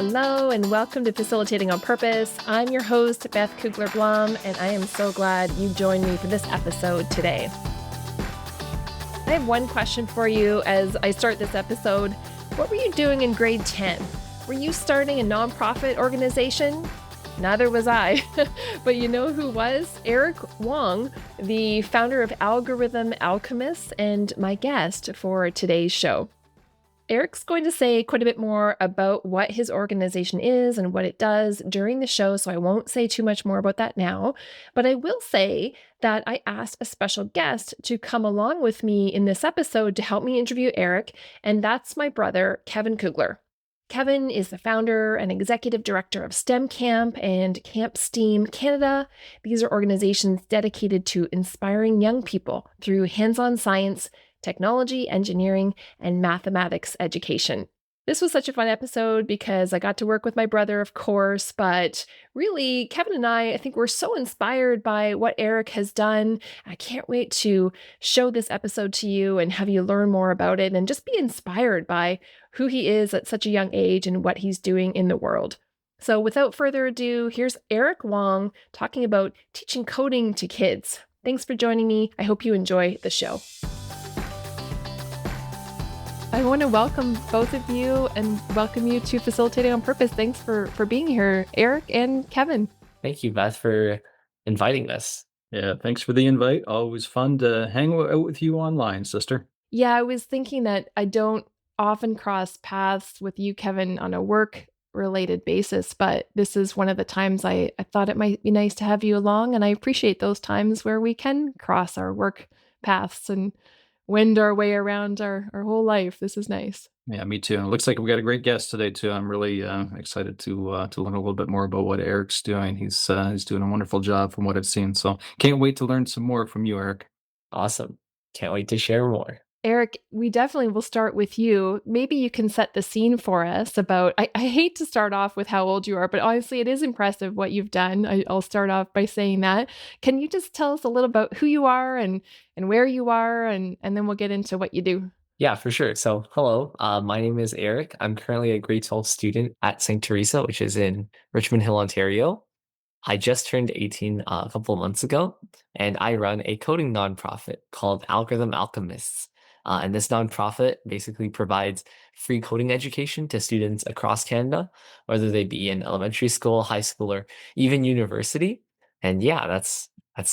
Hello and welcome to Facilitating on Purpose. I'm your host, Beth Cougler Blom, and I am so glad you joined me for this episode today. I have one question for you as I start this episode. What were you doing in grade 10? Were you starting a nonprofit organization? Neither was I. But you know who was? Eric Wang, the founder of Algorithm Alchemists and my guest for today's show. Eric's going to say quite a bit more about what his organization is and what it does during the show, so I won't say too much more about that now. But I will say that I asked a special guest to come along with me in this episode to help me interview Eric, and that's my brother, Kevin Cougler. Kevin is the founder and executive director of STEM Camp and Camp STEAM Canada. These are organizations dedicated to inspiring young people through hands-on science, technology, engineering, and mathematics education. This was such a fun episode because I got to work with my brother, of course, but really, Kevin and I think we're so inspired by what Eric has done. I can't wait to show this episode to you and have you learn more about it and just be inspired by who he is at such a young age and what he's doing in the world. So without further ado, here's Eric Wang talking about teaching coding to kids. Thanks for joining me. I hope you enjoy the show. I want to welcome both of you and welcome you to Facilitating on Purpose. Thanks for being here, Eric and Kevin. Thank you, Beth, for inviting us. Yeah, thanks for the invite. Always fun to hang out with you online, sister. Yeah, I was thinking that I don't often cross paths with you, Kevin, on a work-related basis, but this is one of the times I thought it might be nice to have you along, and I appreciate those times where we can cross our work paths and wend our way around our whole life. This is nice. Yeah, me too. And it looks like we got a great guest today too. I'm really excited to learn a little bit more about what Eric's doing. He's doing a wonderful job from what I've seen. So can't wait to learn some more from you, Eric. Awesome. Can't wait to share more. Eric, we definitely will start with you. Maybe you can set the scene for us about, I hate to start off with how old you are, but honestly, it is impressive what you've done. I'll start off by saying that. Can you just tell us a little about who you are and where you are, and then we'll get into what you do? Yeah, for sure. So hello, my name is Eric. I'm currently a grade 12 student at St. Teresa, which is in Richmond Hill, Ontario. I just turned 18 a couple of months ago, and I run a coding nonprofit called Algorithm Alchemists. And this nonprofit basically provides free coding education to students across Canada, whether they be in elementary school, high school, or even university. And yeah, that's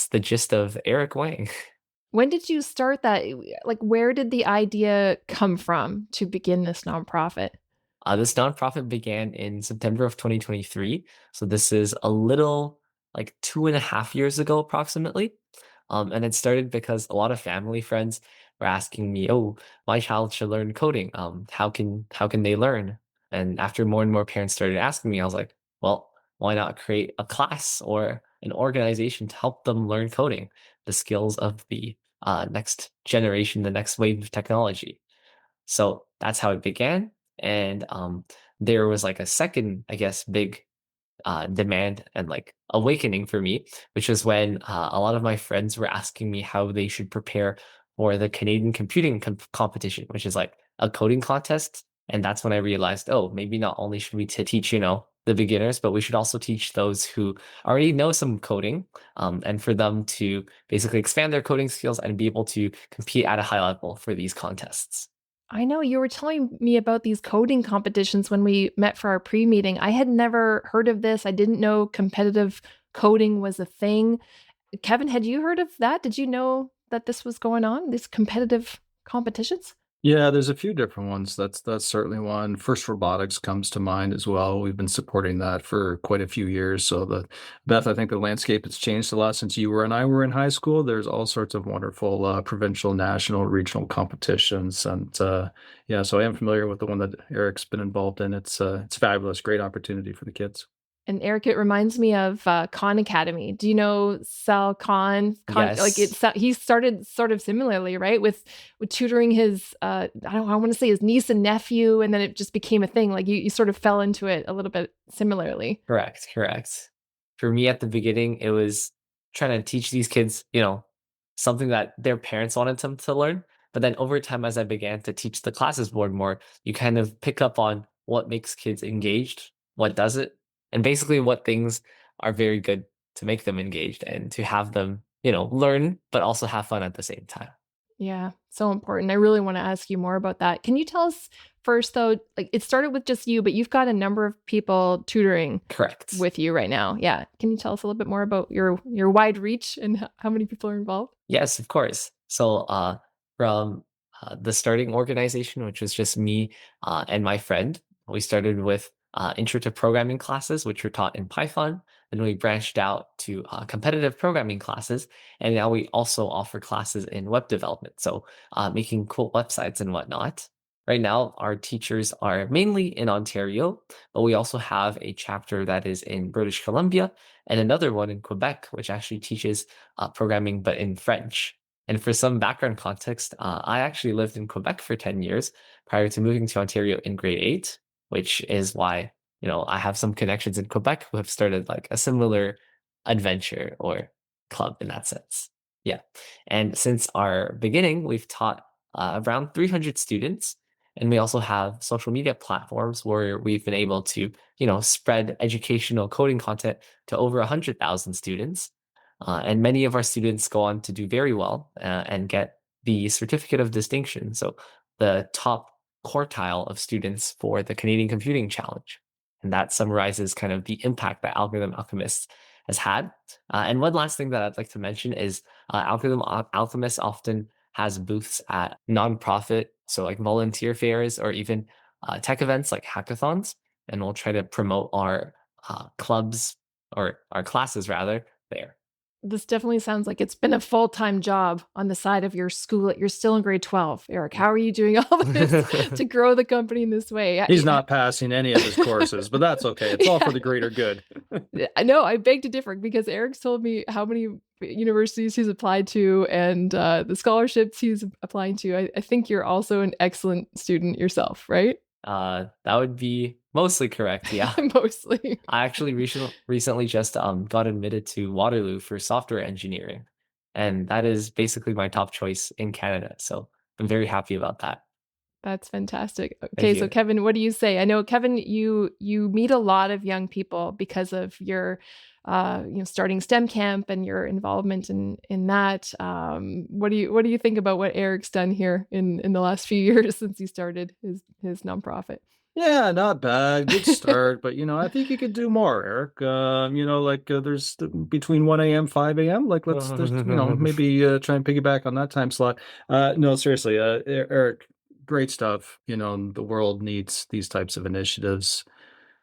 the gist of Eric Wang. When did you start that? Like, where did the idea come from to begin this nonprofit? This nonprofit began in September of 2023. So this is a little like 2.5 years ago, approximately. And it started because a lot of family friends were asking me, "Oh, my child should learn coding. How can they learn?" And after more and more parents started asking me, I was like, "Well, why not create a class or an organization to help them learn coding, the skills of the next generation, the next wave of technology?" So that's how it began. And there was like a second, I guess, big demand and like awakening for me, which was when a lot of my friends were asking me how they should prepare for the Canadian Computing Competition, which is like a coding contest. And that's when I realized, oh, maybe not only should we teach, the beginners, but we should also teach those who already know some coding, and for them to basically expand their coding skills and be able to compete at a high level for these contests. I know you were telling me about these coding competitions when we met for our pre-meeting. I had never heard of this. I didn't know competitive coding was a thing. Kevin, had you heard of that? Did you know that this was going on, these competitive competitions? Yeah, there's a few different ones. That's certainly one. First Robotics comes to mind as well. We've been supporting that for quite a few years. So Beth, I think the landscape has changed a lot since you and I were in high school. There's all sorts of wonderful provincial, national, regional competitions, and yeah, so I am familiar with the one that Eric's been involved in. It's fabulous, great opportunity for the kids. And Eric, it reminds me of Khan Academy. Do you know Sal Khan? Like Yes. he started sort of similarly, right? With tutoring his I want to say his niece and nephew, and then it just became a thing. Like you sort of fell into it a little bit similarly. Correct, correct. For me at the beginning, it was trying to teach these kids, something that their parents wanted them to learn. But then over time, as I began to teach the classes more and more, you kind of pick up on what makes kids engaged what does it, and basically what things are very good to make them engaged and to have them, learn, but also have fun at the same time. Yeah, so important. I really want to ask you more about that. Can you tell us first, though, like it started with just you, but you've got a number of people tutoring Correct. with you right now. Yeah. Can you tell us a little bit more about your wide reach and how many people are involved? Yes, of course. So, from the starting organization, which was just me and my friend, we started with intro to programming classes, which were taught in Python. Then we branched out to competitive programming classes, and now we also offer classes in web development, so making cool websites and whatnot. Right now, our teachers are mainly in Ontario, but we also have a chapter that is in British Columbia and another one in Quebec, which actually teaches programming, but in French. And for some background context, I actually lived in Quebec for 10 years prior to moving to Ontario in grade 8, which is why, I have some connections in Quebec who have started like a similar adventure or club in that sense. Yeah. And since our beginning, we've taught around 300 students. And we also have social media platforms where we've been able to, spread educational coding content to over 100,000 students. And many of our students go on to do very well and get the Certificate of Distinction, so the top quartile of students for the Canadian Computing Challenge. And that summarizes kind of the impact that Algorithm Alchemists has had. And one last thing that I'd like to mention is Algorithm Alchemists often has booths at nonprofit, so like volunteer fairs or even tech events like hackathons. And we'll try to promote our clubs or our classes rather there. This definitely sounds like it's been a full-time job on the side of your school. You're still in grade 12. Eric, how are you doing all this to grow the company in this way? He's not passing any of his courses, but that's okay. It's all for the greater good. I know, I beg to differ because Eric's told me how many universities he's applied to and the scholarships he's applying to. I think you're also an excellent student yourself, right? That would be mostly correct. Yeah. Mostly. I actually recently just got admitted to Waterloo for software engineering, and that is basically my top choice in Canada. So I'm very happy about that. That's fantastic. Thank Okay, so you. Kevin, what do you say? I know, Kevin, you meet a lot of young people because of your starting STEM camp and your involvement in that. What do you think about what Eric's done here in the last few years since he started his nonprofit? Yeah, not bad. Good start, but I think you could do more, Eric. There's between 1 a.m., 5 a.m. Like there's maybe try and piggyback on that time slot. No, seriously, Eric, great stuff. The world needs these types of initiatives.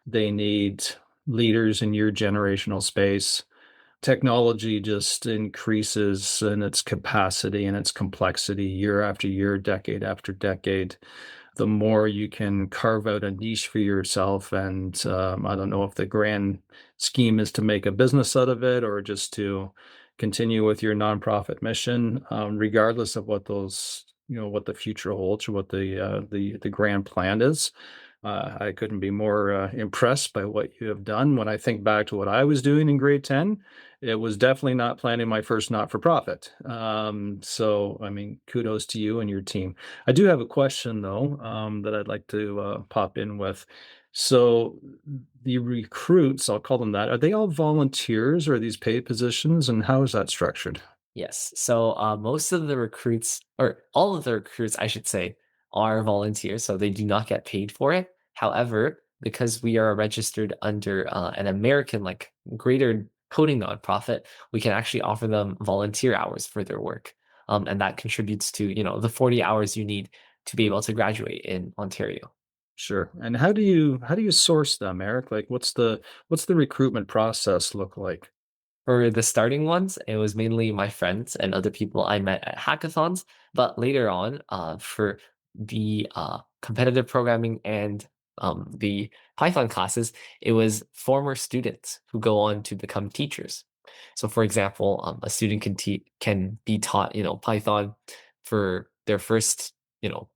They need leaders in your generational space. Technology just increases in its capacity and its complexity year after year, decade after decade. The more you can carve out a niche for yourself, and I don't know if the grand scheme is to make a business out of it or just to continue with your nonprofit mission, regardless of what those what the future holds or what the grand plan is. I couldn't be more impressed by what you have done. When I think back to what I was doing in grade 10, it was definitely not planning my first not-for-profit. So, I mean, kudos to you and your team. I do have a question, though, that I'd like to pop in with. So, the recruits, I'll call them that, are they all volunteers or are these paid positions, and how is that structured? Yes. So most of the recruits, or all of the recruits, I should say, are volunteers, so they do not get paid for it. However, because we are registered under an American, like greater coding nonprofit, we can actually offer them volunteer hours for their work, and that contributes to the 40 hours you need to be able to graduate in Ontario. Sure. And how do you source them, Eric? Like, what's the recruitment process look like? For the starting ones, it was mainly my friends and other people I met at hackathons. But later on, for the competitive programming and the Python classes, it was former students who go on to become teachers. So, for example, a student can be taught, Python for their first, you know,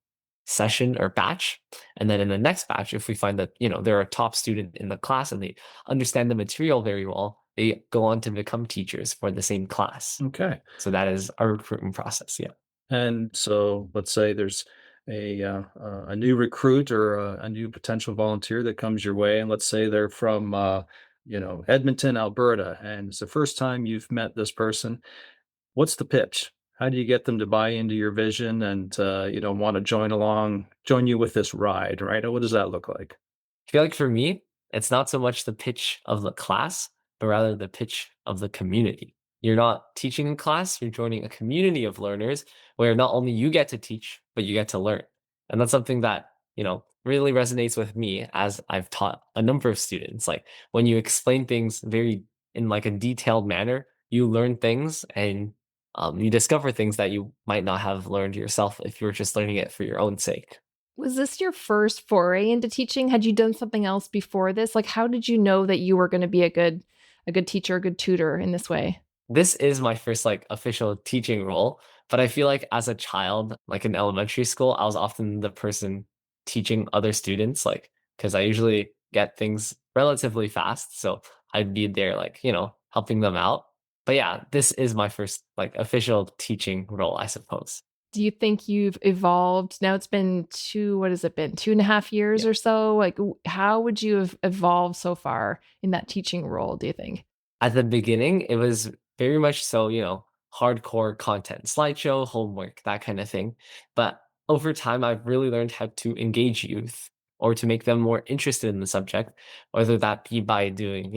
session or batch, and then in the next batch, if we find that they're a top student in the class and they understand the material very well, they go on to become teachers for the same class. Okay. So that is our recruitment process. Yeah. And so let's say there's a new recruit or a new potential volunteer that comes your way, and let's say they're from Edmonton, Alberta, and it's the first time you've met this person. What's the pitch? How do you get them to buy into your vision and want to join you with this ride, right? What does that look like? I feel like for me, it's not so much the pitch of the class, but rather the pitch of the community. You're not teaching in class, you're joining a community of learners where not only you get to teach, but you get to learn. And that's something that, really resonates with me as I've taught a number of students. Like when you explain things very in like a detailed manner, you learn things and you discover things that you might not have learned yourself if you were just learning it for your own sake. Was this your first foray into teaching? Had you done something else before this? Like, how did you know that you were going to be a good teacher, a good tutor in this way? This is my first like official teaching role, but I feel like as a child, like in elementary school, I was often the person teaching other students, like because I usually get things relatively fast. So I'd be there, like, helping them out. But yeah, this is my first like official teaching role, I suppose. Do you think you've evolved? Now it's been what has it been? 2.5 years Yeah. or so? Like, how would you have evolved so far in that teaching role, do you think? At the beginning, it was very much so, hardcore content, slideshow, homework, that kind of thing. But over time, I've really learned how to engage youth or to make them more interested in the subject, whether that be by doing,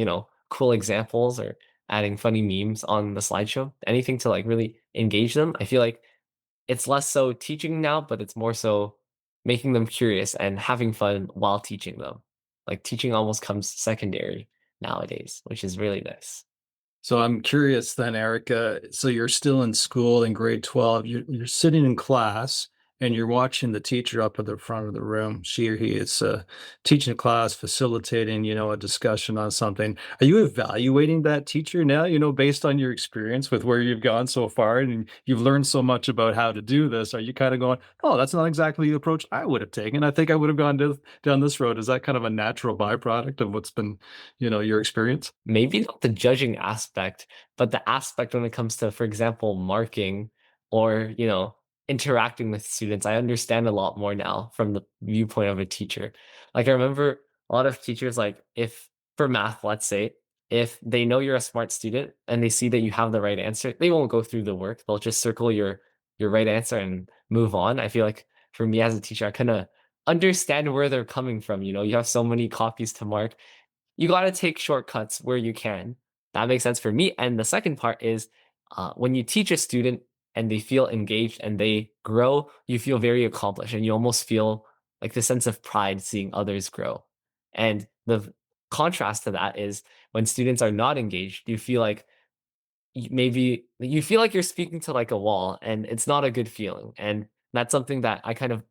cool examples or adding funny memes on the slideshow, anything to like really engage them. I feel like it's less so teaching now, but it's more so making them curious and having fun while teaching them. Like teaching almost comes secondary nowadays, which is really nice. So I'm curious then, Erica. So you're still in school in grade 12. You're sitting in class and you're watching the teacher up at the front of the room. She or he is teaching a class, facilitating, a discussion on something. Are you evaluating that teacher now, based on your experience with where you've gone so far and you've learned so much about how to do this? Are you kind of going, oh, that's not exactly the approach I would have taken. I think I would have gone down this road. Is that kind of a natural byproduct of what's been, your experience? Maybe not the judging aspect, but the aspect when it comes to, for example, marking or, interacting with students, I understand a lot more now from the viewpoint of a teacher. Like I remember a lot of teachers, like if for math, let's say, if they know you're a smart student and they see that you have the right answer, they won't go through the work. They'll just circle your right answer and move on. I feel like for me as a teacher, I kind of understand where they're coming from. You have so many copies to mark, you got to take shortcuts where you can. That makes sense for me. And the second part is when you teach a student and they feel engaged and they grow, you feel very accomplished and you almost feel like the sense of pride seeing others grow. And the contrast to that is when students are not engaged, you feel like maybe you feel like you're speaking to like a wall and it's not a good feeling. And that's something that I kind of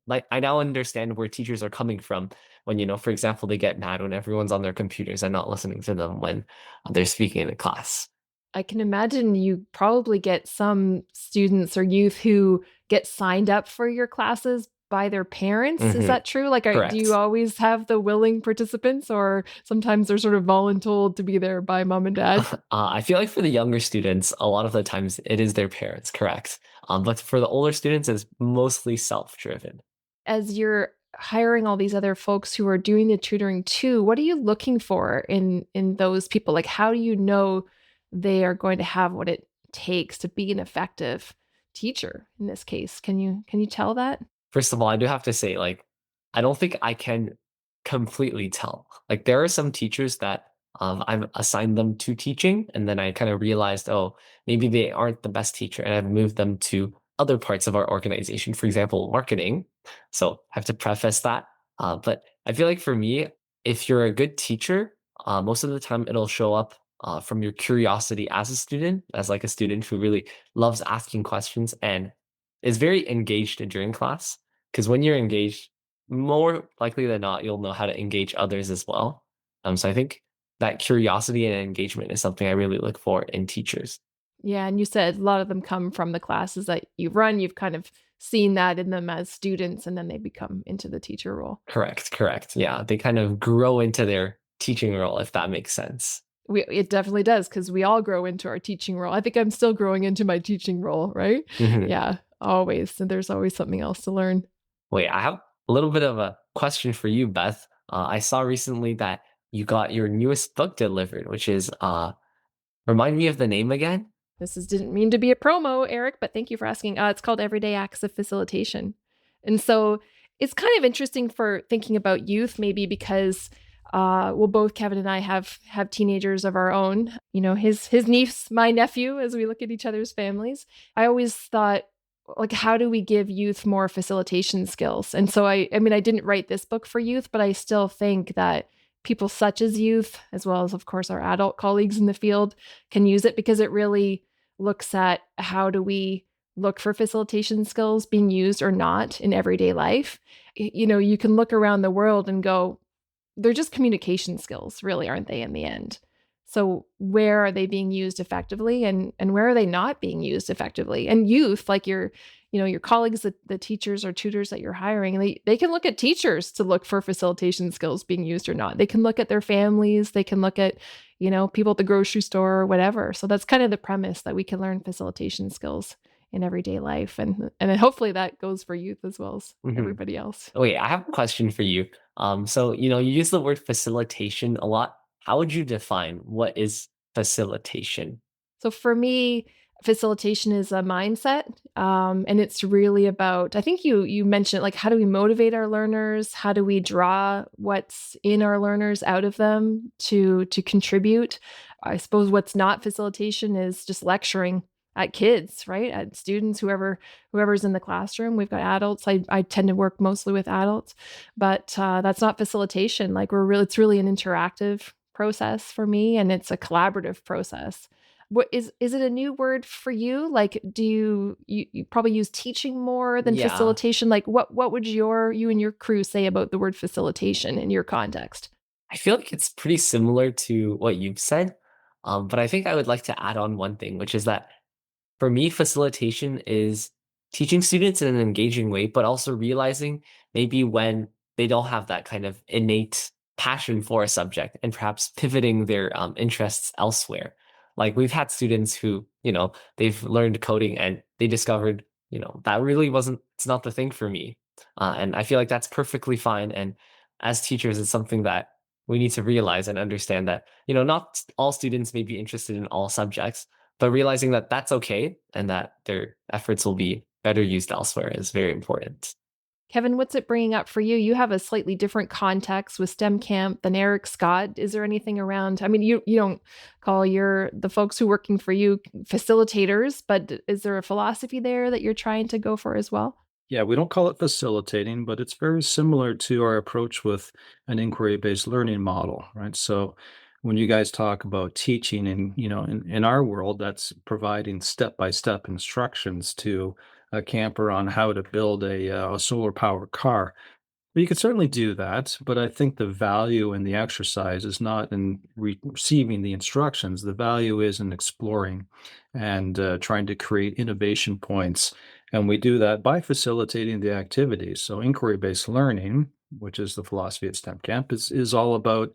like I now understand where teachers are coming from when, for example, they get mad when everyone's on their computers and not listening to them when they're speaking in a class. I can imagine you probably get some students or youth who get signed up for your classes by their parents. Is Hmm. that true? Like, do you Correct. always have the willing participants, or sometimes they're sort of voluntold to be there by mom and dad? I feel like for the younger students, a lot of the times it is their parents, correct. But for the older students, it's mostly self-driven. As you're hiring all these other folks who are doing the tutoring too, what are you looking for in those people? Like, how do you know they are going to have what it takes to be an effective teacher in this case? Can you tell that? First of all, I do have to say, like, I don't think I can completely tell. Like, there are some teachers that I've assigned them to teaching, and then I kind of realized, oh, maybe they aren't the best teacher, and I've moved them to other parts of our organization, for example, marketing. So I have to preface that. But I feel like for me, if you're a good teacher, most of the time it'll show up from your curiosity as a student, as like a student who really loves asking questions and is very engaged during class. Because when you're engaged, more likely than not, you'll know how to engage others as well. So I think that curiosity and engagement is something I really look for in teachers. Yeah, and you said a lot of them come from the classes that you run. You've kind of seen that in them as students, and then they become into the teacher role. Correct, correct. Yeah, they kind of grow into their teaching role, if that makes sense. It definitely does, because we all grow into our teaching role. I think I'm still growing into my teaching role, right? Mhm. Yeah. always. And there's always something else to learn. Wait, I have a little bit of a question for you, Beth. I saw recently that you got your newest book delivered, which is remind me of the name again. Didn't mean to be a promo, Eric, but thank you for asking. It's called Everyday Acts of Facilitation. And so it's kind of interesting for thinking about youth, maybe because both Kevin and I have teenagers of our own. You know, his niece, my nephew, as we look at each other's families. I always thought, like, how do we give youth more facilitation skills? And so I mean, I didn't write this book for youth, but I still think that people such as youth, as well as, of course, our adult colleagues in the field, can use it because it really looks at how do we look for facilitation skills being used or not in everyday life. You know, you can look around the world and go, they're just communication skills, really, aren't they, in the end? So where are they being used effectively, and where are they not being used effectively? And youth, like your colleagues, the teachers or tutors that you're hiring, they can look at teachers to look for facilitation skills being used or not. They can look at their families. They can look at, people at the grocery store or whatever. So that's kind of the premise, that we can learn facilitation skills in everyday life. And then hopefully that goes for youth as well as everybody else. Wait, I have a question for you. So, you use the word facilitation a lot. How would you define what is facilitation? So for me, facilitation is a mindset, and it's really about, I think you mentioned, like, how do we motivate our learners? How do we draw what's in our learners out of them to contribute? I suppose what's not facilitation is just lecturing at kids, right? At students, whoever's in the classroom. We've got adults. I tend to work mostly with adults, but that's not facilitation. Like, it's really an interactive process for me, and it's a collaborative process. What is it a new word for you? Like, do you probably use teaching more than facilitation? Like, what would you and your crew say about the word facilitation in your context? I feel like it's pretty similar to what you've said, but I think I would like to add on one thing, which is that for me, facilitation is teaching students in an engaging way, but also realizing maybe when they don't have that kind of innate passion for a subject and perhaps pivoting their interests elsewhere. Like, we've had students who, they've learned coding and they discovered, that really it's not the thing for me. And I feel like that's perfectly fine. And as teachers, it's something that we need to realize and understand that, not all students may be interested in all subjects, but realizing that that's okay and that their efforts will be better used elsewhere is very important. Kevin, what's it bringing up for you? You have a slightly different context with STEM Camp than Eric Scott. Is there anything around? I mean, you don't call the folks who are working for you facilitators, but is there a philosophy there that you're trying to go for as well? Yeah, we don't call it facilitating, but it's very similar to our approach with an inquiry-based learning model, right? So when you guys talk about teaching and, in our world, that's providing step-by-step instructions to a camper on how to build a solar powered car. Well, you could certainly do that, but I think the value in the exercise is not in receiving the instructions. The value is in exploring and trying to create innovation points. And we do that by facilitating the activities. So, inquiry based learning, which is the philosophy at STEM Camp, is all about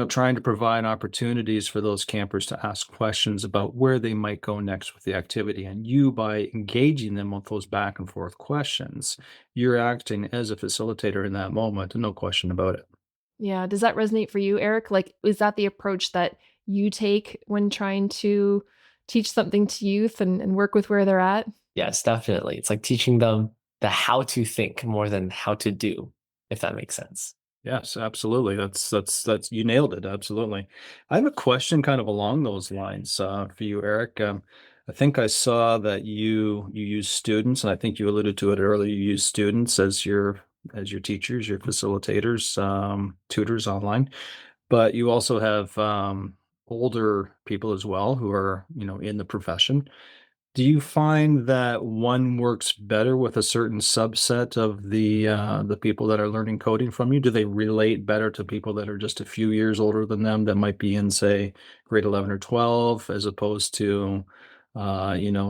trying to provide opportunities for those campers to ask questions about where they might go next with the activity. And you, by engaging them with those back and forth questions, you're acting as a facilitator in that moment, no question about it. Yeah. Does that resonate for you, Eric? Like, is that the approach that you take when trying to teach something to youth and work with where they're at? Yes, definitely. It's like teaching them the how to think more than how to do, if that makes sense. Yes, absolutely. That's you nailed it. Absolutely. I have a question kind of along those lines for you, Eric. I think I saw that you use students, and I think you alluded to it earlier. You use students as your teachers, your facilitators, tutors online, but you also have older people as well who are in the profession. Do you find that one works better with a certain subset of the people that are learning coding from you? Do they relate better to people that are just a few years older than them that might be in, say, grade 11 or 12, as opposed to,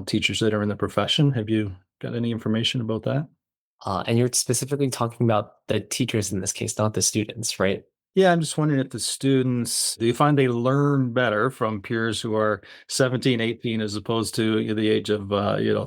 teachers that are in the profession? Have you got any information about that? And you're specifically talking about the teachers in this case, not the students, right? Yeah, I'm just wondering if the students, do you find they learn better from peers who are 17, 18, as opposed to the age of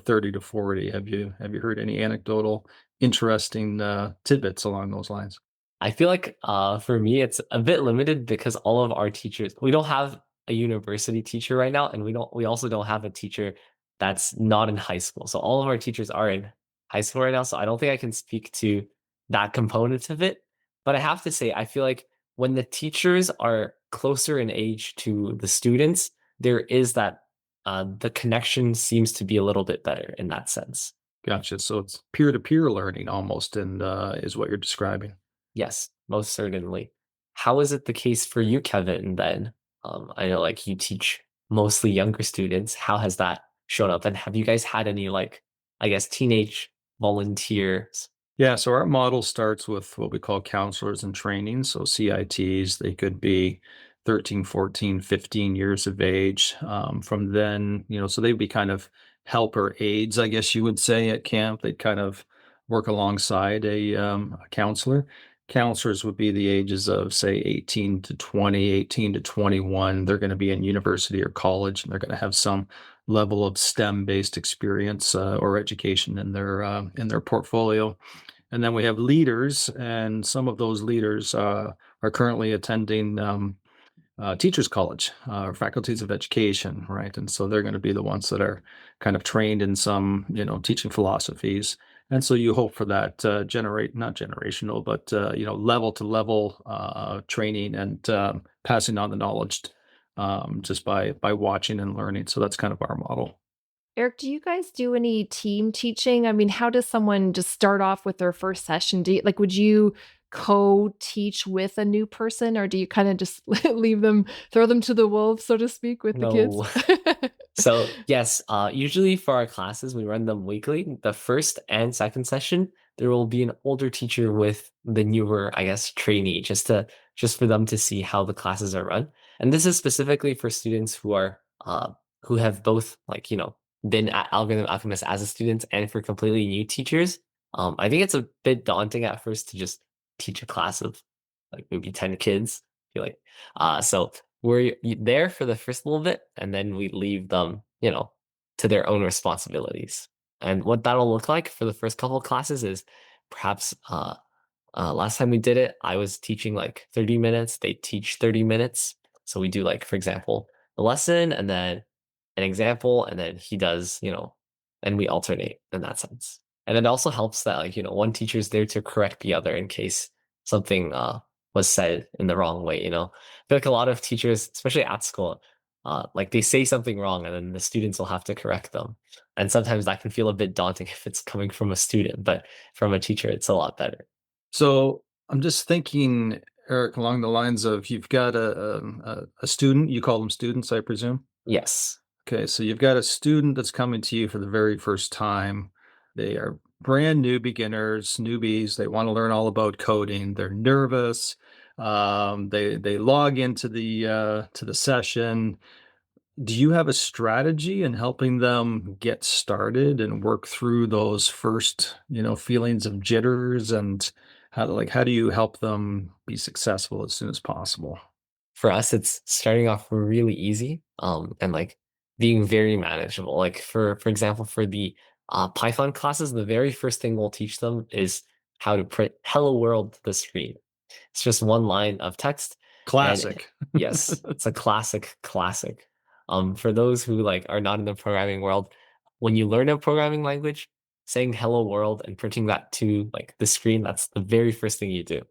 30 to 40? Have you heard any anecdotal interesting tidbits along those lines? I feel like for me it's a bit limited because all of our teachers, we don't have a university teacher right now, and we also don't have a teacher that's not in high school. So all of our teachers are in high school right now. So I don't think I can speak to that component of it. But I have to say, I feel like when the teachers are closer in age to the students, there is that the connection seems to be a little bit better in that sense. Gotcha. So it's peer-to-peer learning almost, and is what you're describing. Yes, most certainly. How is it the case for you, Kevin, then? I know like you teach mostly younger students. How has that shown up? And have you guys had any like, I guess, teenage volunteers? Yeah, so our model starts with what we call counselors in training. So CITs, they could be 13, 14, 15 years of age. From then, so they'd be kind of helper aides, I guess you would say, at camp. They'd kind of work alongside a counselor. Counselors would be the ages of, say, 18 to 20, 18 to 21. They're going to be in university or college, and they're going to have some level of STEM-based experience or education in their portfolio. And then we have leaders, and some of those leaders are currently attending teachers college or faculties of education, right? And so they're going to be the ones that are kind of trained in some, teaching philosophies. And so you hope for that not generational, but level to level training and passing on the knowledge just by watching and learning. So that's kind of our model. Eric, do you guys do any team teaching? I mean, how does someone just start off with their first session? Would you co-teach with a new person, or do you kind of just leave them, throw them to the wolves, so to speak, with the kids? No. So yes, usually for our classes, we run them weekly. The first and second session, there will be an older teacher with the newer, I guess, trainee, just for them to see how the classes are run. And this is specifically for students who have both been at Algorithm Alchemists as a student and for completely new teachers. I think it's a bit daunting at first to just teach a class of like maybe 10 kids. I feel like so we're there for the first little bit, and then we leave them, to their own responsibilities. And what that'll look like for the first couple of classes is perhaps last time we did it, I was teaching like 30 minutes, they teach 30 minutes. So we do like, for example, the lesson and then an example, and then he does, and we alternate in that sense. And it also helps that like, one teacher's there to correct the other in case something was said in the wrong way, I feel like a lot of teachers, especially at school, like they say something wrong and then the students will have to correct them. And sometimes that can feel a bit daunting if it's coming from a student, but from a teacher, it's a lot better. So I'm just thinking, Eric, along the lines of you've got a student, you call them students, I presume? Yes. Okay, so you've got a student that's coming to you for the very first time. They are brand new beginners, newbies. They want to learn all about coding. They're nervous. They log into the session. Do you have a strategy in helping them get started and work through those first, feelings of jitters, and how do you help them be successful as soon as possible? For us, it's starting off really easy, and like being very manageable. Like for example, for the Python classes, the very first thing we'll teach them is how to print "Hello World" to the screen. It's just one line of text, and Classic. yes, it's a classic. For those who like are not in the programming world, when you learn a programming language, saying "Hello World" and printing that to like the screen, that's the very first thing you do.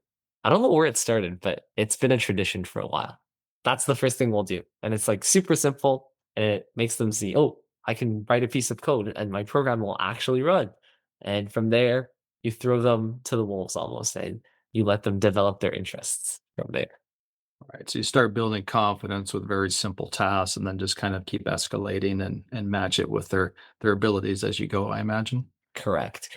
I don't know where it started, but it's been a tradition for a while. That's the first thing we'll do. And it's like super simple, and it makes them see, oh, I can write a piece of code and my program will actually run. And from there, you throw them to the wolves almost, and you let them develop their interests from there. Right. So you start building confidence with very simple tasks, and then just kind of keep escalating and match it with their abilities as you go, I imagine. Correct.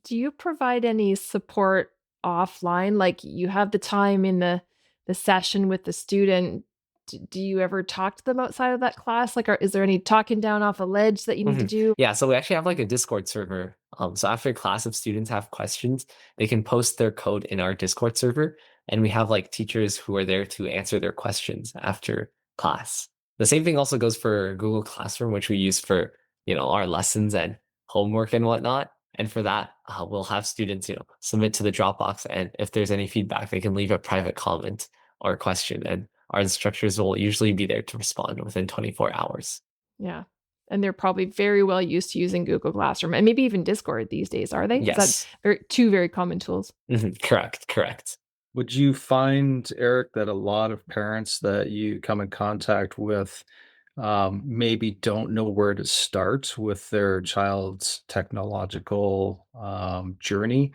Do you provide any support offline? Like you have the time in the session with the student. Do you ever talk to them outside of that class? Like, is there any talking down off a ledge that you need to Mhm. do? Yeah, so we actually have like a Discord server. So after a class of students have questions, they can post their code in our Discord server. And we have like teachers who are there to answer their questions after class. The same thing also goes for Google Classroom, which we use for, our lessons and homework and whatnot. And for that, we'll have students, submit to the Dropbox. And if there's any feedback, they can leave a private comment or a question. And our instructors will usually be there to respond within 24 hours. Yeah. And they're probably very well used to using Google Classroom and maybe even Discord these days, are they? Yes. Is that two very common tools? Correct. Would you find, Eric, that a lot of parents that you come in contact with maybe don't know where to start with their child's technological journey?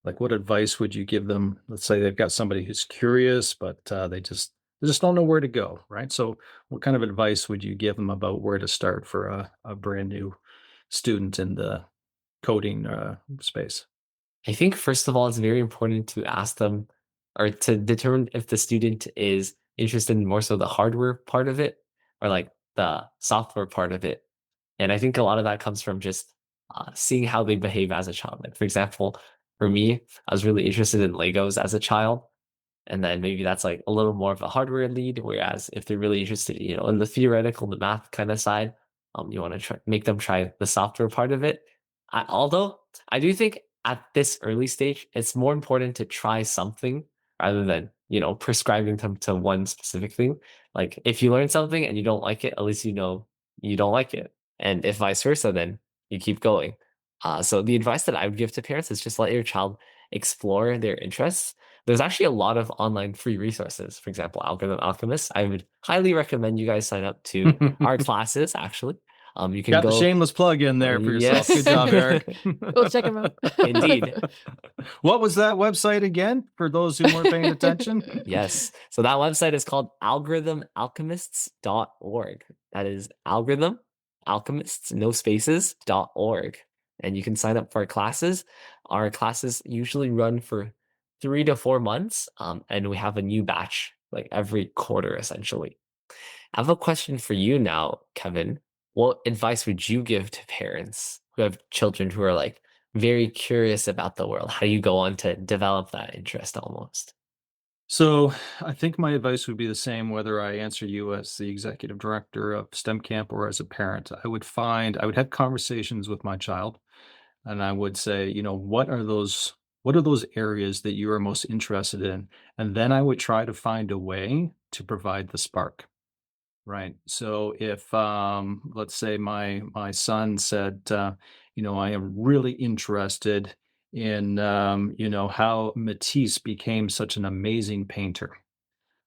Like, what advice would you give them? Let's say they've got somebody who's curious, but they just don't know where to go, right? So, what kind of advice would you give them about where to start for a brand new student in the coding space? I think, first of all, it's very important to ask them or to determine if the student is interested in more so the hardware part of it or like the software part of it. And I think a lot of that comes from just seeing how they behave as a child. Like, for example, for me, I was really interested in Legos as a child. And then maybe that's like a little more of a hardware lead. Whereas if they're really interested, in the theoretical, the math kind of side, you want to make them try the software part of it. Although I do think at this early stage, it's more important to try something rather than, prescribing them to one specific thing. Like if you learn something and you don't like it, at least you know you don't like it. And if vice versa, then you keep going. So the advice that I would give to parents is just let your child explore their interests. There's actually a lot of online free resources. For example, Algorithm Alchemists. I would highly recommend you guys sign up to our classes, actually. You can Got the go. shameless plug in there for yourself. Yes. Good job, Eric. Go check them out. Indeed. What was that website again for those who weren't paying attention? Yes. So that website is called algorithmalchemists.org. That is algorithm alchemists, no spaces.org. And you can sign up for our classes. Our classes usually run for 3 to 4 months. And we have a new batch like every quarter, essentially. I have a question for you now, Kevin. What advice would you give to parents who have children who are like very curious about the world? How do you go on to develop that interest almost? So I think my advice would be the same whether I answer you as the executive director of STEM Camp or as a parent. I would have conversations with my child and I would say, what are those areas that you are most interested in? And then I would try to find a way to provide the spark. Right. So if let's say my son said, I am really interested in how Matisse became such an amazing painter.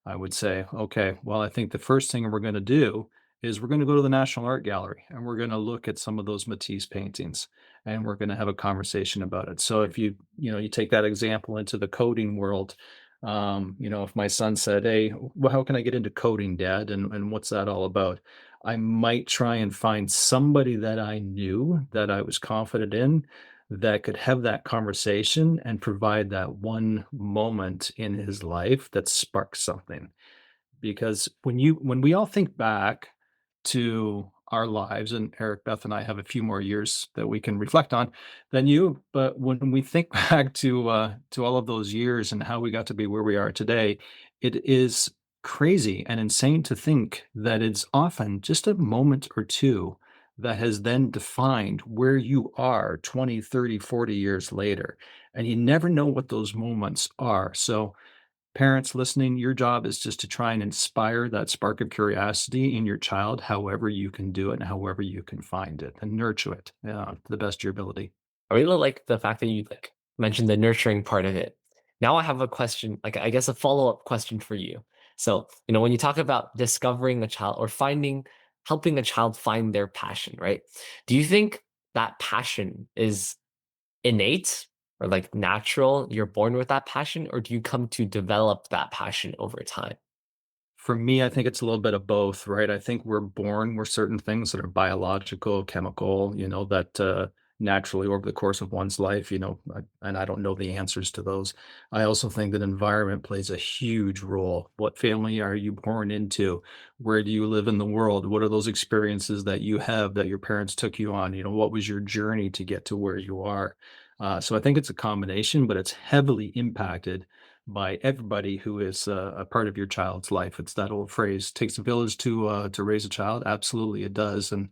I would say, okay, well, I think the first thing we're going to do is we're going to go to the National Art Gallery and we're going to look at some of those Matisse paintings and we're going to have a conversation about it. So if you take that example into the coding world, if my son said, "Hey, well, how can I get into coding, Dad? And what's that all about?" I might try and find somebody that I knew that I was confident in that could have that conversation and provide that one moment in his life that sparks something. Because when we all think back to our lives, and Eric, Beth, and I have a few more years that we can reflect on than you, but when we think back to all of those years and how we got to be where we are today, it is crazy and insane to think that it's often just a moment or two that has then defined where you are 20, 30, 40 years later. And you never know what those moments are. So parents listening, your job is just to try and inspire that spark of curiosity in your child, however you can do it and however you can find it and nurture it to the best of your ability. I really like the fact that you mentioned the nurturing part of it. Now I have a question, like I guess a follow-up question for you. So, when you talk about discovering a child or helping a child find their passion, right? Do you think that passion is innate or like natural? You're born with that passion, or do you come to develop that passion over time? For me, I think it's a little bit of both, right? I think we're born with certain things that are biological, chemical, that naturally over the course of one's life, and I don't know the answers to those. I also think that environment plays a huge role. What family are you born into? Where do you live in the world? What are those experiences that you have that your parents took you on? What was your journey to get to where you are? So I think it's a combination, but it's heavily impacted by everybody who is a part of your child's life. It's that old phrase, takes a village to raise a child. Absolutely, it does. And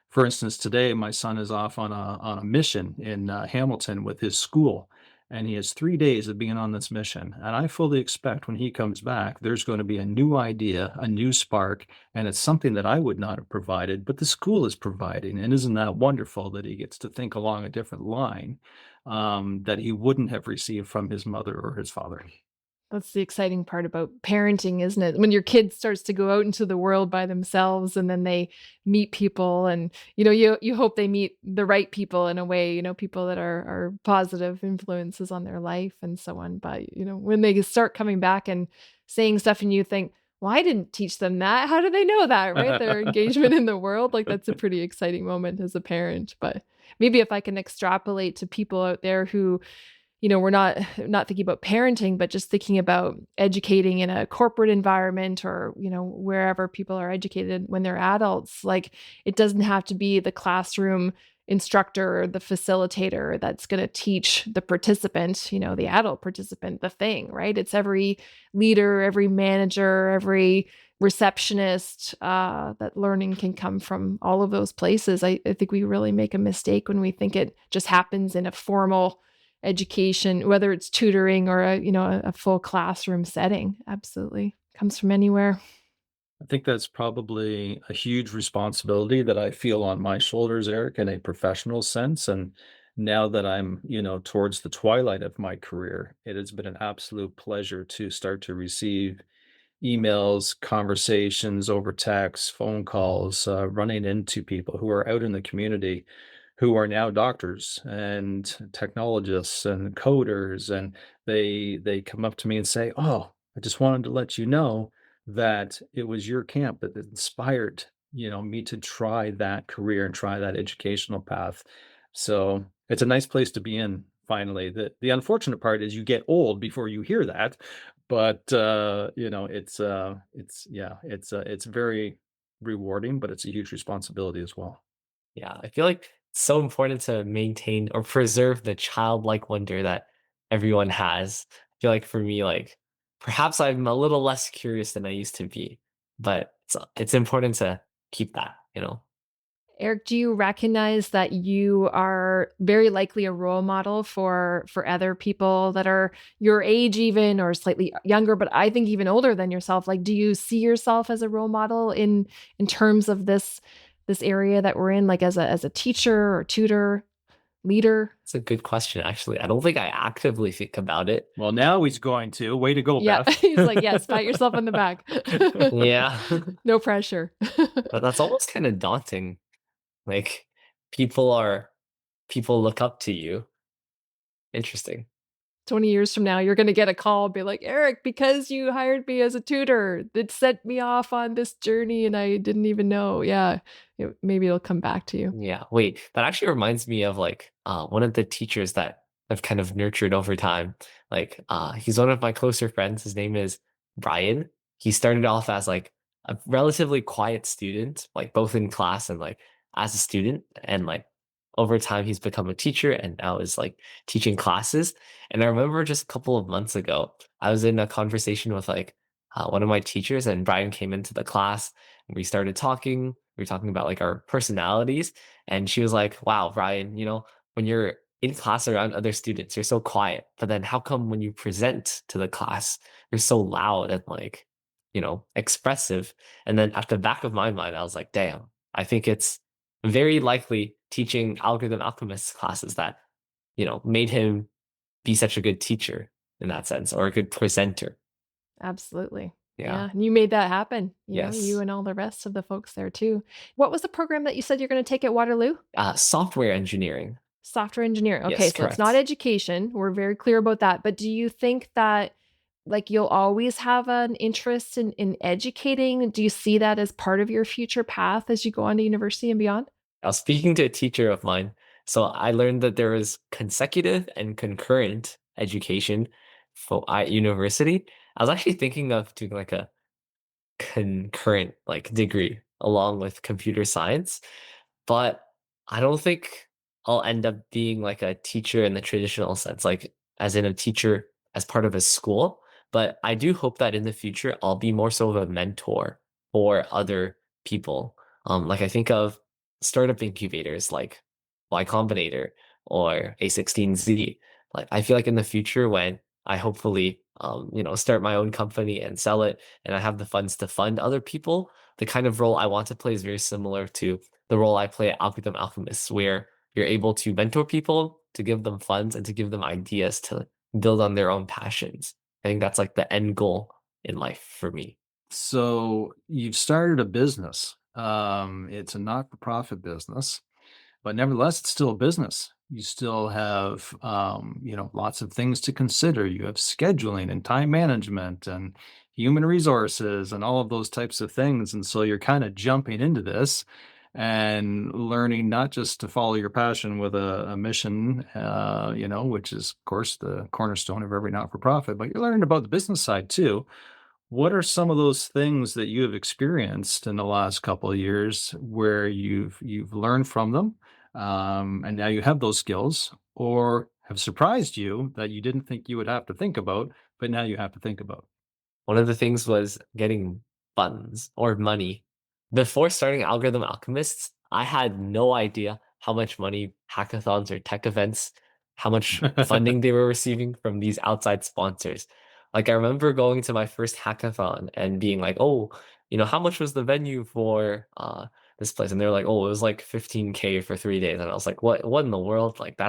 for instance, today my son is off on a mission in Hamilton with his school, and he has 3 days of being on this mission. And I fully expect when he comes back, there's going to be a new idea, a new spark, and it's something that I would not have provided, but the school is providing. And isn't that wonderful that he gets to think along a different line that he wouldn't have received from his mother or his father? That's the exciting part about parenting, isn't it? When your kid starts to go out into the world by themselves and then they meet people and you hope they meet the right people in a way, people that are positive influences on their life and so on. But when they start coming back and saying stuff and you think, well, I didn't teach them that. How do they know that? Right? Their engagement in the world, like that's a pretty exciting moment as a parent. But maybe if I can extrapolate to people out there who we're not thinking about parenting, but just thinking about educating in a corporate environment or, wherever people are educated when they're adults. Like it doesn't have to be the classroom instructor or the facilitator that's going to teach the participant, the adult participant, the thing, right? It's every leader, every manager, every receptionist, that learning can come from all of those places. I think we really make a mistake when we think it just happens in a formal education, whether it's tutoring or a full classroom setting. Absolutely. Comes from anywhere. I think that's probably a huge responsibility that I feel on my shoulders, Eric, in a professional sense. And now that I'm, towards the twilight of my career, it has been an absolute pleasure to start to receive emails, conversations over text, phone calls, running into people who are out in the community who are now doctors and technologists and coders, and they come up to me and say, "Oh, I just wanted to let you know that it was your camp that inspired me to try that career and try that educational path." So it's a nice place to be in. Finally, the unfortunate part is you get old before you hear that, but it's very rewarding, but it's a huge responsibility as well. Yeah, I feel like it's so important to maintain or preserve the childlike wonder that everyone has. I feel like for me, like perhaps I'm a little less curious than I used to be, but it's important to keep that. Eric, do you recognize that you are very likely a role model for other people that are your age even or slightly younger, but I think even older than yourself? Like, do you see yourself as a role model in terms of this area that we're in, like as a teacher or tutor, leader? It's a good question, actually. I don't think I actively think about it. Well, now he's going to. Way to go, Yeah. Beth. He's like, yes, pat yourself on the back. Yeah. No pressure. But that's almost kind of daunting. Like people are people look up to you. Interesting. 20 years from now, you're going to get a call, be like, Eric, because you hired me as a tutor, it set me off on this journey and I didn't even know. Yeah. Maybe it'll come back to you. Yeah. Wait, that actually reminds me of like one of the teachers that I've kind of nurtured over time. Like he's one of my closer friends. His name is Brian. He started off as like a relatively quiet student, like both in class and like as a student. And like over time he's become a teacher and now is like teaching classes. And I remember just a couple of months ago, I was in a conversation with like one of my teachers, and Brian came into the class and we started talking. We were talking about like our personalities. And she was like, wow, Brian, when you're in class around other students, you're so quiet. But then how come when you present to the class, you're so loud and like, expressive? And then at the back of my mind, I was like, damn, I think it's very likely teaching Algorithm Alchemists classes that, made him be such a good teacher in that sense, or a good presenter. Absolutely. Yeah. Yeah. And you made that happen, Yes. you and all the rest of the folks there too. What was the program that you said you're going to take at Waterloo? Software engineering. Software engineering. Okay. Yes, So it's not correct. education. We're very clear about that. But do you think that like you'll always have an interest in educating? Do you see that as part of your future path as you go on to university and beyond? I was speaking to a teacher of mine. So I learned that there is consecutive and concurrent education at university. I was actually thinking of doing like a concurrent like degree along with computer science, but I don't think I'll end up being like a teacher in the traditional sense, like as in a teacher as part of a school. But I do hope that in the future, I'll be more so of a mentor for other people. Like I think of startup incubators like Y Combinator or A16Z. Like I feel like in the future when I hopefully start my own company and sell it and I have the funds to fund other people, the kind of role I want to play is very similar to the role I play at Algorithm Alchemists, where you're able to mentor people, to give them funds, and to give them ideas to build on their own passions. I think that's like the end goal in life for me. So you've started a business. It's a not-for-profit business, but nevertheless, it's still a business. You still have, lots of things to consider. You have scheduling and time management and human resources and all of those types of things. And so you're kind of jumping into this and learning not just to follow your passion with a mission, which is, of course, the cornerstone of every not-for-profit, but you're learning about the business side too. What are some of those things that you have experienced in the last couple of years where you've learned from them, and now you have those skills, or have surprised you that you didn't think you would have to think about, but now you have to think about? One of the things was getting funds or money. Before starting Algorithm Alchemists, I had no idea how much money hackathons or tech events, how much funding they were receiving from these outside sponsors. Like I remember going to my first hackathon and being like, "Oh, how much was the venue for this place?" And they were like, "Oh, it was like 15K for 3 days." And I was like, "What in the world? Like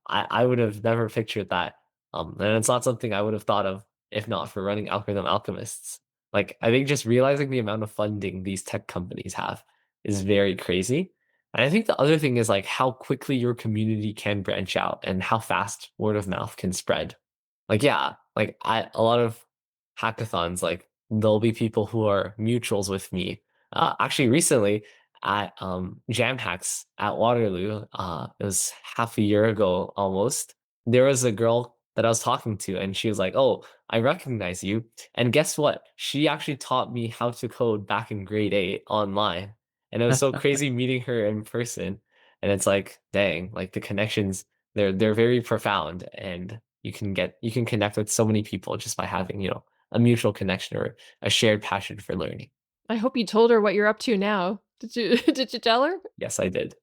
I would have never pictured that." And it's not something I would have thought of if not for running Algorithm Alchemists. Like, I think just realizing the amount of funding these tech companies have is very crazy. And I think the other thing is like how quickly your community can branch out and how fast word of mouth can spread. Like, yeah, like a lot of hackathons, like there'll be people who are mutuals with me. Actually, recently at Jam Hacks at Waterloo, it was half a year ago almost. There was a girl that I was talking to, and she was like, "Oh, I recognize you." And guess what? She actually taught me how to code back in grade 8 online. And it was so crazy meeting her in person. And it's like, dang, like the connections, they're very profound. And you can connect with so many people just by having, a mutual connection or a shared passion for learning. I hope you told her what you're up to now. Did you did you tell her? Yes, I did.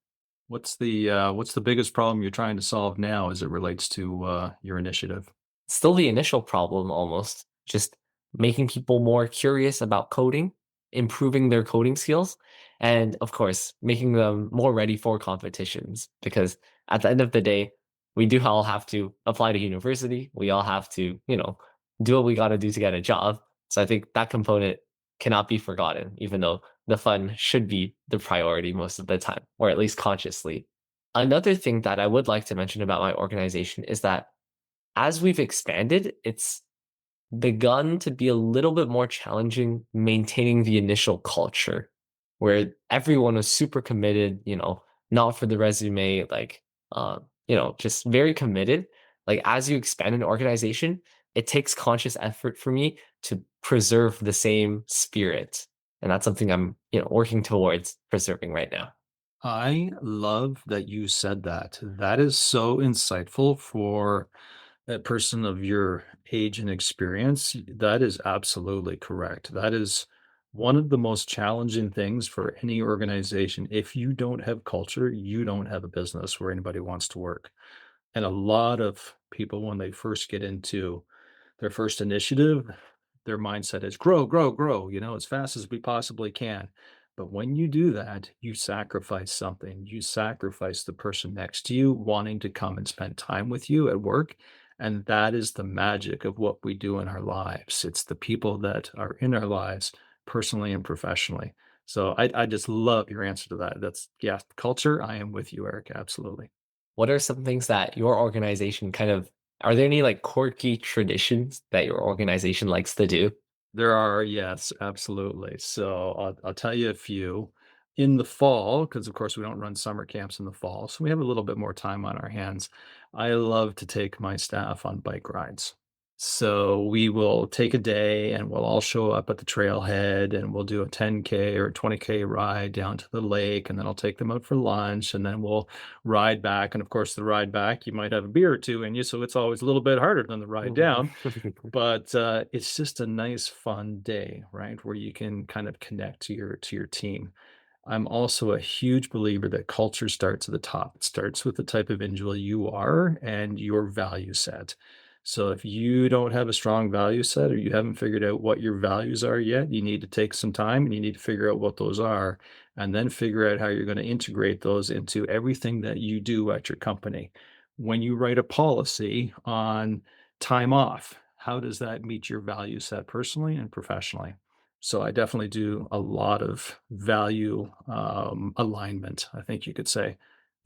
What's the biggest problem you're trying to solve now as it relates to your initiative? Still the initial problem almost, just making people more curious about coding, improving their coding skills, and of course, making them more ready for competitions. Because at the end of the day, we do all have to apply to university. We all have to, do what we got to do to get a job. So I think that component cannot be forgotten, even though the fun should be the priority most of the time, or at least consciously. Another thing that I would like to mention about my organization is that as we've expanded, it's begun to be a little bit more challenging maintaining the initial culture where everyone was super committed, not for the resume, like, just very committed. Like, as you expand an organization, it takes conscious effort for me to preserve the same spirit. And that's something I'm, working towards preserving right now. I love that you said that. That is so insightful for a person of your age and experience. That is absolutely correct. That is one of the most challenging things for any organization. If you don't have culture, you don't have a business where anybody wants to work. And a lot of people, when they first get into their first initiative, their mindset is grow, grow, grow, as fast as we possibly can. But when you do that, you sacrifice something. You sacrifice the person next to you wanting to come and spend time with you at work. And that is the magic of what we do in our lives. It's the people that are in our lives, personally and professionally. So I just love your answer to that. That's, yeah, culture. I am with you, Eric. Absolutely. What are some things that your organization are there any like quirky traditions that your organization likes to do? There are, yes, absolutely. So I'll tell you a few. In the fall, because of course we don't run summer camps in the fall, so we have a little bit more time on our hands. I love to take my staff on bike rides. So we will take a day and we'll all show up at the trailhead and we'll do a 10K or 20K ride down to the lake. And then I'll take them out for lunch and then we'll ride back. And of course, the ride back, you might have a beer or two in you. So it's always a little bit harder than the ride down. But it's just a nice, fun day, right? Where you can kind of connect to your team. I'm also a huge believer that culture starts at the top. It starts with the type of individual you are and your value set. So if you don't have a strong value set or you haven't figured out what your values are yet, you need to take some time and you need to figure out what those are and then figure out how you're going to integrate those into everything that you do at your company. When you write a policy on time off, how does that meet your value set personally and professionally? So I definitely do a lot of value alignment, I think you could say.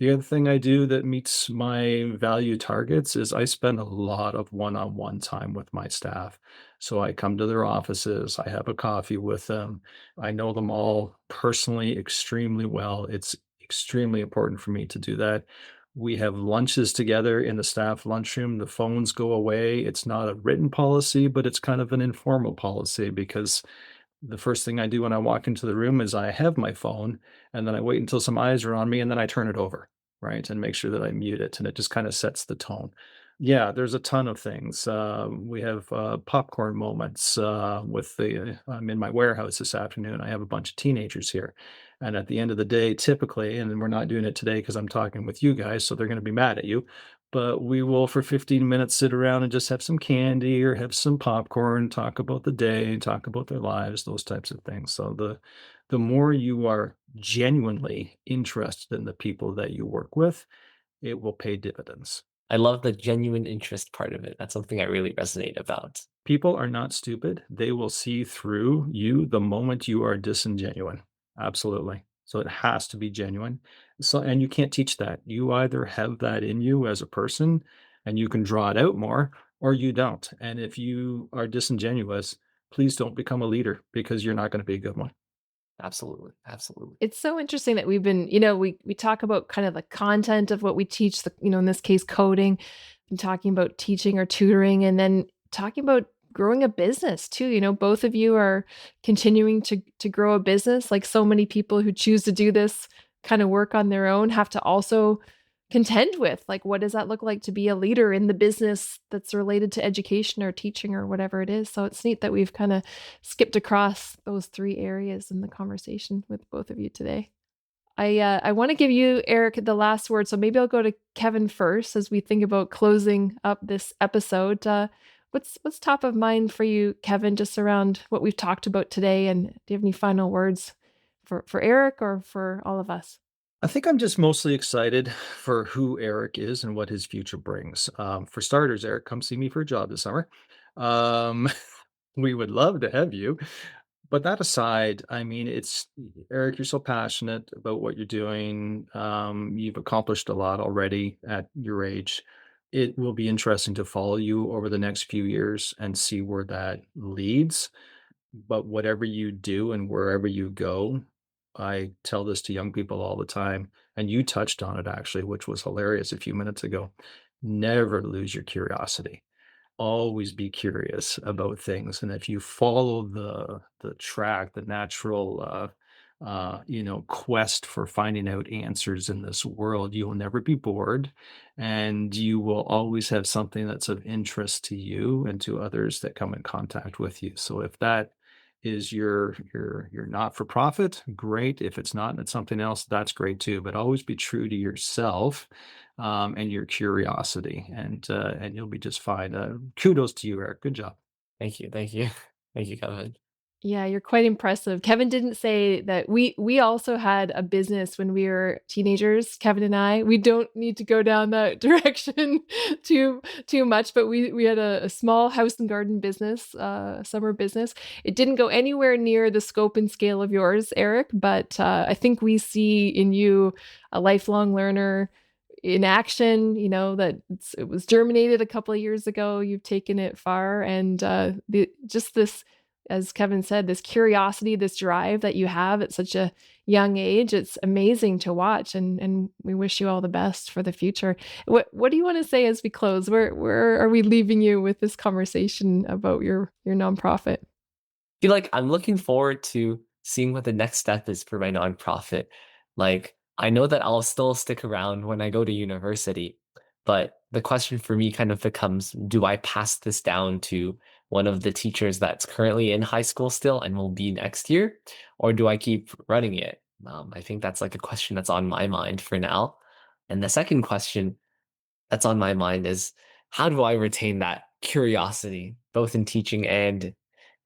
The other thing I do that meets my value targets is I spend a lot of one-on-one time with my staff. So I come to their offices, I have a coffee with them. I know them all personally extremely well. It's extremely important for me to do that. We have lunches together in the staff lunchroom. The phones go away. It's not a written policy, but it's kind of an informal policy because the first thing I do when I walk into the room is I have my phone and then I wait until some eyes are on me and then I turn it over, right? And make sure that I mute it. And it just kind of sets the tone. Yeah, there's a ton of things. We have popcorn moments I'm in my warehouse this afternoon. I have a bunch of teenagers here. And at the end of the day, typically, and we're not doing it today because I'm talking with you guys, so they're going to be mad at you, but we will for 15 minutes sit around and just have some candy or have some popcorn, talk about the day, talk about their lives, those types of things. So the more you are genuinely interested in the people that you work with, it will pay dividends. I love the genuine interest part of it. That's something I really resonate about. People are not stupid. They will see through you the moment you are disingenuine. Absolutely. So it has to be genuine. So, and you can't teach that. You either have that in you as a person and you can draw it out more, or you don't. And if you are disingenuous, please don't become a leader because you're not going to be a good one. Absolutely. Absolutely. It's so interesting that we've been, we talk about kind of the content of what we teach, in this case, coding, and talking about teaching or tutoring, and then talking about growing a business too. Both of you are continuing to grow a business. Like so many people who choose to do this kind of work on their own have to also contend with, like, what does that look like to be a leader in the business that's related to education or teaching or whatever it is. So it's neat that we've kind of skipped across those three areas in the conversation with both of you today. I want to give you, Eric, the last word. So maybe I'll go to Kevin first as we think about closing up this episode. What's top of mind for you, Kevin, just around what we've talked about today? And do you have any final words for Eric or for all of us? I think I'm just mostly excited for who Eric is and what his future brings. For starters, Eric, come see me for a job this summer. Um, we would love to have you. But that aside, I mean, it's Eric, you're so passionate about what you're doing. You've accomplished a lot already at your age. It will be interesting to follow you over the next few years and see where that leads. But whatever you do and wherever you go, I tell this to young people all the time, and you touched on it actually, which was hilarious a few minutes ago. Never lose your curiosity. Always be curious about things, and if you follow the track, the natural quest for finding out answers in this world, you will never be bored, and you will always have something that's of interest to you and to others that come in contact with you. So if that is your not for profit, great. If it's not and it's something else, that's great too. But always be true to yourself and your curiosity, and you'll be just fine. Kudos to you, Eric. Good job. Thank you. Thank you. Thank you, Kevin. Yeah, you're quite impressive. Kevin didn't say that we also had a business when we were teenagers, Kevin and I. We don't need to go down that direction too much, but we had a small house and garden business, summer business. It didn't go anywhere near the scope and scale of yours, Eric, but I think we see in you a lifelong learner in action, that it was germinated a couple of years ago. You've taken it far, and just this as Kevin said, this curiosity, this drive that you have at such a young age. It's amazing to watch, and we wish you all the best for the future. What do you want to say as we close? Where are we leaving you with this conversation about your nonprofit? I feel like I'm looking forward to seeing what the next step is for my nonprofit. Like, I know that I'll still stick around when I go to university, but the question for me kind of becomes, do I pass this down to one of the teachers that's currently in high school still and will be next year, or do I keep running it? I think that's like a question that's on my mind for now. And the second question that's on my mind is, how do I retain that curiosity, both in teaching and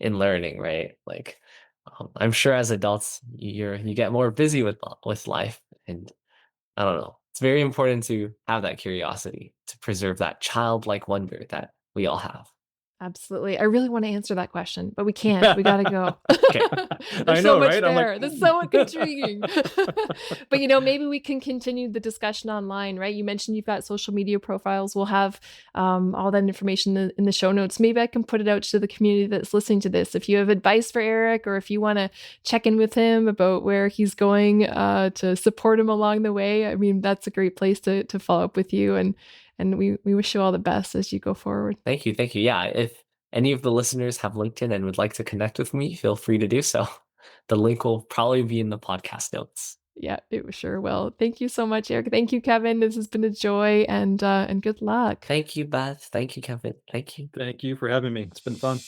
in learning, right? Like, I'm sure as adults, you get more busy with life, and I don't know. It's very important to have that curiosity, to preserve that childlike wonder that we all have. Absolutely. I really want to answer that question, but we can't. We got to go. Okay. There's I so know, much right? there. There's so much intriguing. But, maybe we can continue the discussion online, right? You mentioned you've got social media profiles. We'll have all that information in the show notes. Maybe I can put it out to the community that's listening to this. If you have advice for Eric, or if you want to check in with him about where he's going to support him along the way, I mean, that's a great place to follow up with you. And we wish you all the best as you go forward. Thank you. Thank you. Yeah. If any of the listeners have LinkedIn and would like to connect with me, feel free to do so. The link will probably be in the podcast notes. Yeah, it sure will. Thank you so much, Eric. Thank you, Kevin. This has been a joy, and good luck. Thank you, Beth. Thank you, Kevin. Thank you. Thank you for having me. It's been fun.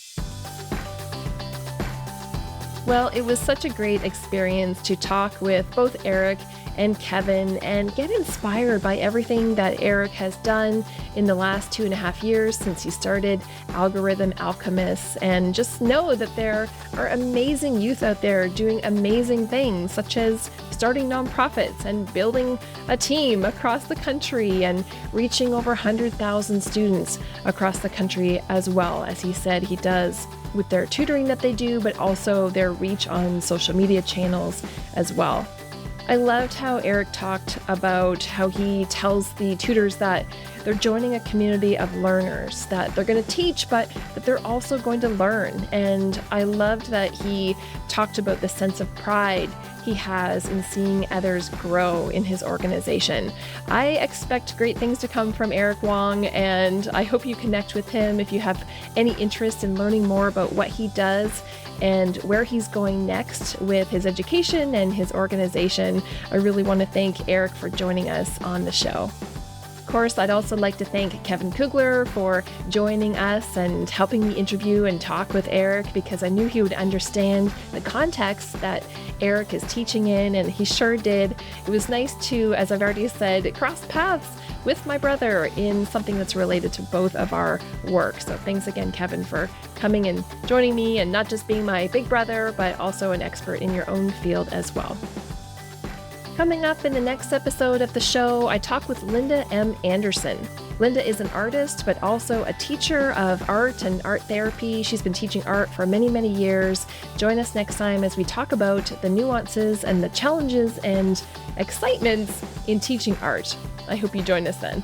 Well, it was such a great experience to talk with both Eric and Kevin and get inspired by everything that Eric has done in the last 2.5 years since he started Algorithm Alchemists, and just know that there are amazing youth out there doing amazing things, such as starting nonprofits and building a team across the country and reaching over 100,000 students across the country, as well as he said he does with their tutoring that they do, but also their reach on social media channels as well. I loved how Eric talked about how he tells the tutors that they're joining a community of learners, that they're going to teach, but that they're also going to learn. And I loved that he talked about the sense of pride he has in seeing others grow in his organization. I expect great things to come from Eric Wang, and I hope you connect with him if you have any interest in learning more about what he does and where he's going next with his education and his organization. I really want to thank Eric for joining us on the show. Of course, I'd also like to thank Kevin Cougler for joining us and helping me interview and talk with Eric, because I knew he would understand the context that Eric is teaching in, and he sure did. It was nice to, as I've already said, cross paths with my brother in something that's related to both of our work. So thanks again, Kevin, for coming and joining me, and not just being my big brother, but also an expert in your own field as well. Coming up in the next episode of the show, I talk with Linda M. Anderson. Linda is an artist, but also a teacher of art and art therapy. She's been teaching art for many, many years. Join us next time as we talk about the nuances and the challenges and excitements in teaching art. I hope you join us then.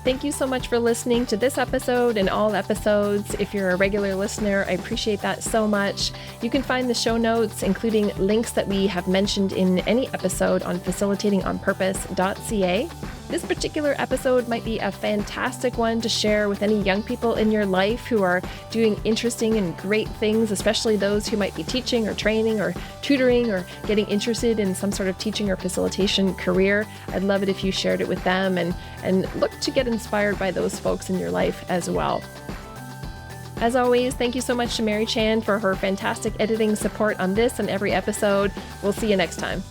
Thank you so much for listening to this episode and all episodes. If you're a regular listener, I appreciate that so much. You can find the show notes, including links that we have mentioned in any episode, on facilitatingonpurpose.ca. This particular episode might be a fantastic one to share with any young people in your life who are doing interesting and great things, especially those who might be teaching or training or tutoring or getting interested in some sort of teaching or facilitation career. I'd love it if you shared it with them and look to get inspired by those folks in your life as well. As always, thank you so much to Mary Chan for her fantastic editing support on this and every episode. We'll see you next time.